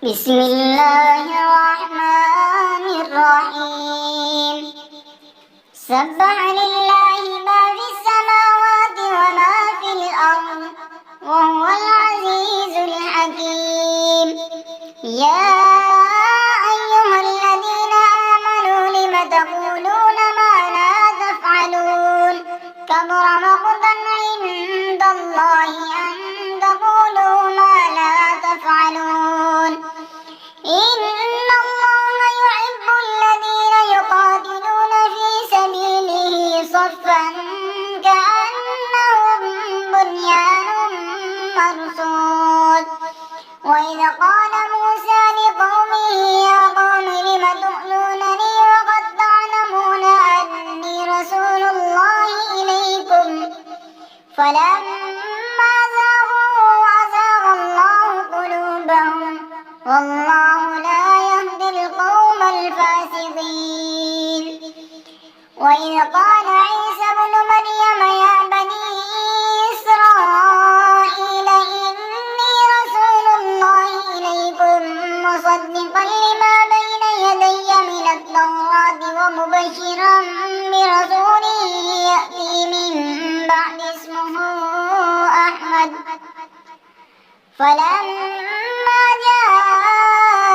بسم الله الرحمن الرحيم سبح لله ما في السماوات وما في الأرض وهو العزيز الحكيم يا أيها الذين آمنوا لم تقولون ما لا تفعلون كبر مقتا عند الله أن تقولوا ما لا تفعلون إن الله يحب الذين يقاتلون في سبيله صفا كأنهم بنيان مرصوص وإذ قال موسى لقومه يا قوم لم تؤذونني وقد تعلمون أني رسول الله إليكم فلما زاغوا أزاغ الله قلوبهم والله لا يهدي القوم الفاسقين وإذ قال عيسى ابن مريم يا بني إسرائيل إني رسول الله إليكم مصدقا لما بين يدي من التوراة ومبشرا برسول يأتي من بعد اسمه أحمد فلما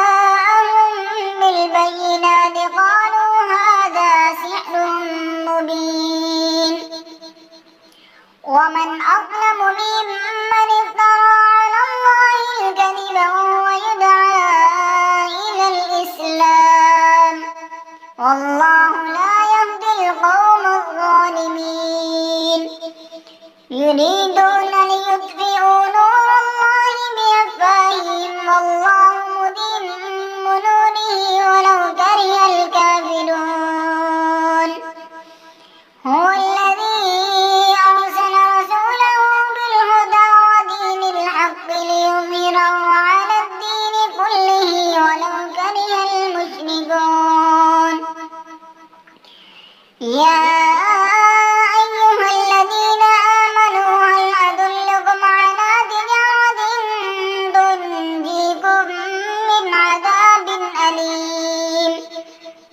جاءهم بالبينات قالوا هذا سحر مبين ومن أظلم ممن افترى على الله الكذب وهو يدعى إلى الإسلام والله لا يهدي القوم الظالمين يريدون ليطفئوا نور الله بأفواههم والله متم نوره ولو كره الكافرون هو الذي أرسل رسوله بالهدى ودين الحق ليظهره على الدين كله ولو كره المشركون يا أيها الذين آمنوا هل أدلكم على تجارة تنجيكم من عذاب أليم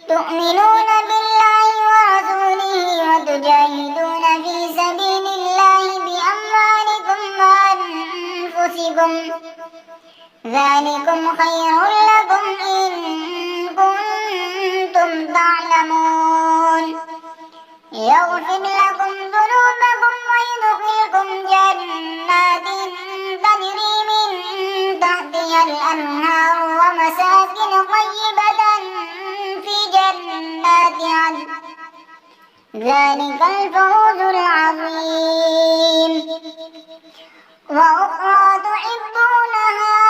تؤمنون بالله ورسوله وتجاهدون في سبيل الله بأموالكم وأنفسكم ذلكم خير لكم إن كنتم تعلمون يغفر لكم ذنوبكم ويدخلكم جنات تجري من تحتها الأنهار ومساكن طيبة في جنات عدن ذلك الفوز العظيم وأخرى تحبونها